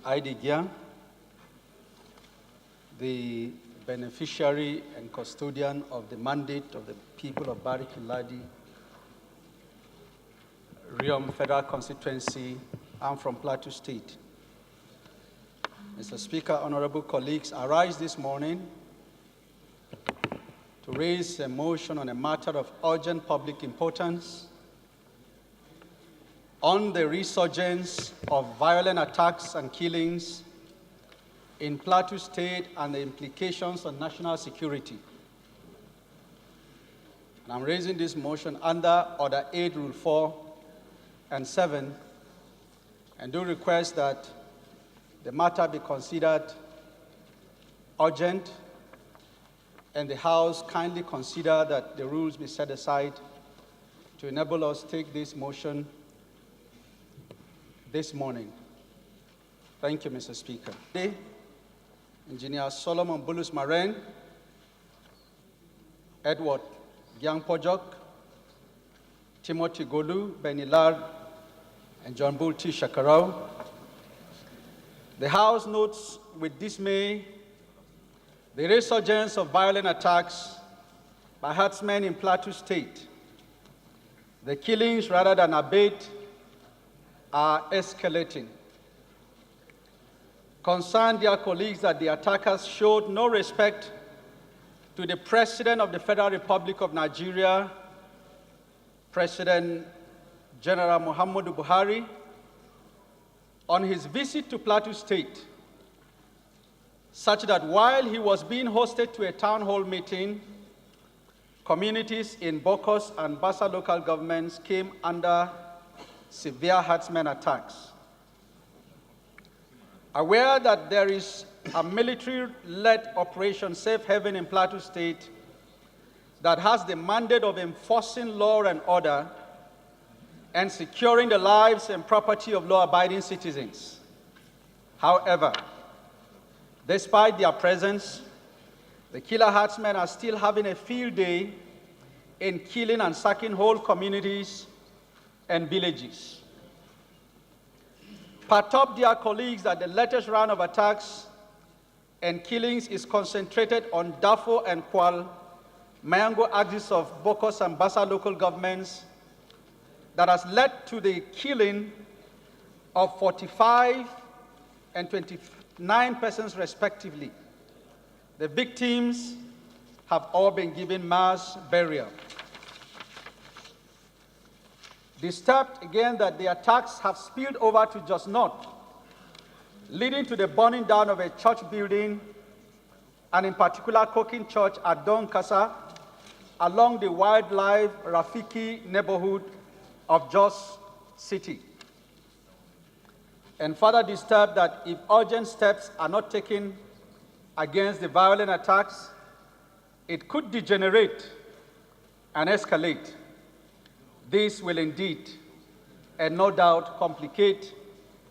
I.D. Gyang, the beneficiary and custodian of the mandate of the people of Bariki-Ladi, Riom Federal Constituency. I'm from Plateau State. Mr. Speaker, honorable colleagues, I rise this morning to raise a motion on a matter of urgent public importance on the resurgence of violent attacks and killings in Plateau State and the implications on national security. And I'm raising this motion under Order 8, Rule 4 and 7, and do request that the matter be considered urgent, and the House kindly consider that the rules be set aside to enable us to take this motion this morning. Thank you, Mr. Speaker. Today, Engineer Solomon Bulus Maren, Edward Gyang Pojok, Timothy Golu, Benilard, and John Bull T. Shakarau. The House notes with dismay the resurgence of violent attacks by herdsmen in Plateau State. The killings, rather than abate, are escalating. Concerned, dear colleagues, that the attackers showed no respect to the President of the Federal Republic of Nigeria, President General Muhammadu Buhari, on his visit to Plateau State, such that while he was being hosted to a town hall meeting, communities in Bokos and Bassa local governments came under severe herdsmen attacks. Aware that there is a military-led Operation Safe Haven in Plateau State that has the mandate of enforcing law and order and securing the lives and property of law-abiding citizens. However, despite their presence, the killer herdsmen are still having a field day in killing and sacking whole communities and villages. Perturbed, dear colleagues, that the latest round of attacks and killings is concentrated on Dafo and Kwal, Mayango axis of Bokos and Bassa local governments, that has led to the killing of 45 and 29 persons respectively. The victims have all been given mass burial. Disturbed again that the attacks have spilled over to Jos North, leading to the burning down of a church building, and in particular Cooking Church at Don Kasa, along the wildlife Rafiki neighborhood of Jos City. And further disturbed that if urgent steps are not taken against the violent attacks, it could degenerate and escalate. This will indeed, and no doubt, complicate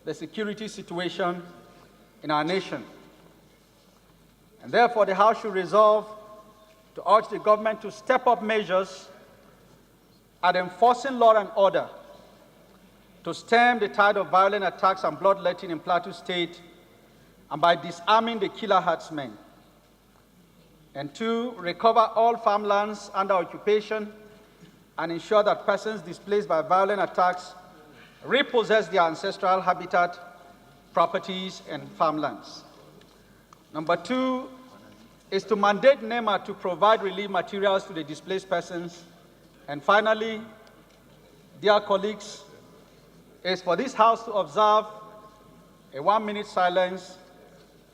the security situation in our nation. And therefore, the House should resolve to urge the government to step up measures at enforcing law and order to stem the tide of violent attacks and bloodletting in Plateau State, and by disarming the killer herdsmen. And two, recover all farmlands under occupation and ensure that persons displaced by violent attacks repossess their ancestral habitat, properties, and farmlands. Number two is to mandate NEMA to provide relief materials to the displaced persons. And finally, dear colleagues, is for this House to observe a 1-minute silence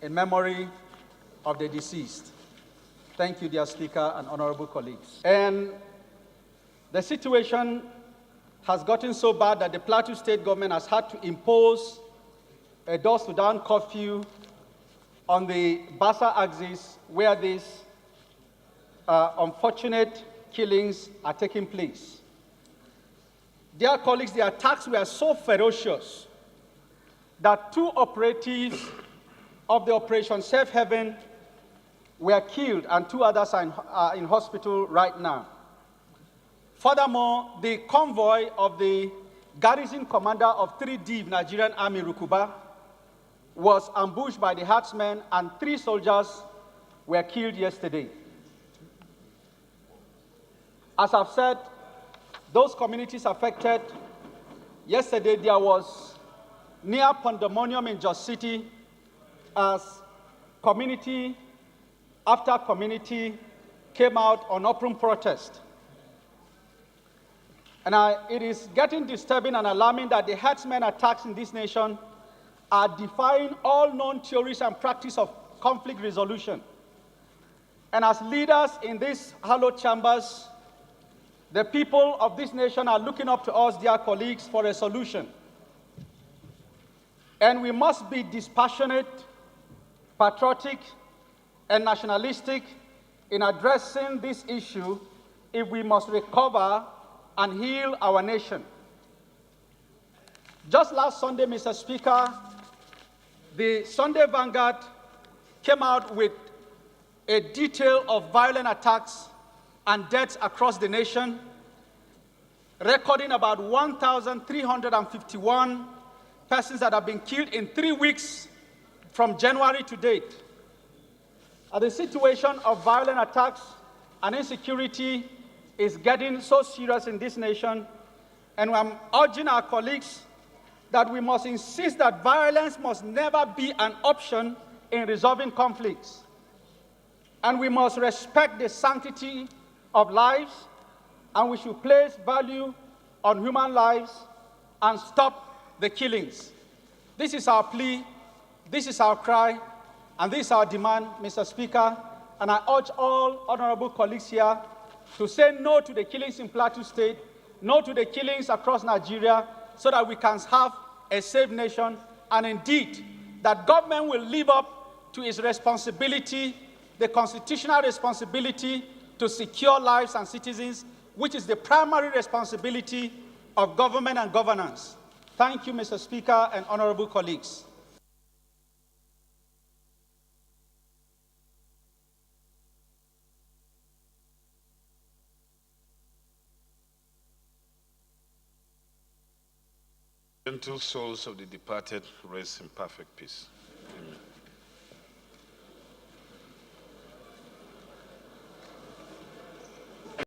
in memory of the deceased. Thank you, dear Speaker and honorable colleagues. And the situation has gotten so bad that the Plateau State government has had to impose a dusk-to-dawn curfew on the Bassa axis where these unfortunate killings are taking place. Dear colleagues, the attacks were so ferocious that 2 operatives of the Operation Safe Haven were killed and 2 others are in hospital right now. Furthermore, the convoy of the garrison commander of 3D Nigerian Army, Rukuba, was ambushed by the herdsmen, and 3 soldiers were killed yesterday. As I've said, those communities affected, yesterday there was near pandemonium in Jos City as community after community came out on open protest. And it is getting disturbing and alarming that the herdsmen attacks in this nation are defying all known theories and practice of conflict resolution. And as leaders in these hallowed chambers, the people of this nation are looking up to us, dear colleagues, for a solution. And we must be dispassionate, patriotic, and nationalistic in addressing this issue if we must recover and heal our nation. Just last Sunday, Mr. Speaker, the Sunday Vanguard came out with a detail of violent attacks and deaths across the nation, recording about 1,351 persons that have been killed in 3 weeks from January to date. The situation of violent attacks and insecurity is getting so serious in this nation, and I'm urging our colleagues that we must insist that violence must never be an option in resolving conflicts. And we must respect the sanctity of lives, and we should place value on human lives and stop the killings. This is our plea, this is our cry, and this is our demand, Mr. Speaker, and I urge all honorable colleagues here to say no to the killings in Plateau State, no to the killings across Nigeria, so that we can have a safe nation, and indeed, that government will live up to its responsibility, the constitutional responsibility to secure lives and citizens, which is the primary responsibility of government and governance. Thank you, Mr. Speaker and honorable colleagues. Gentle souls of the departed rest in perfect peace. Amen.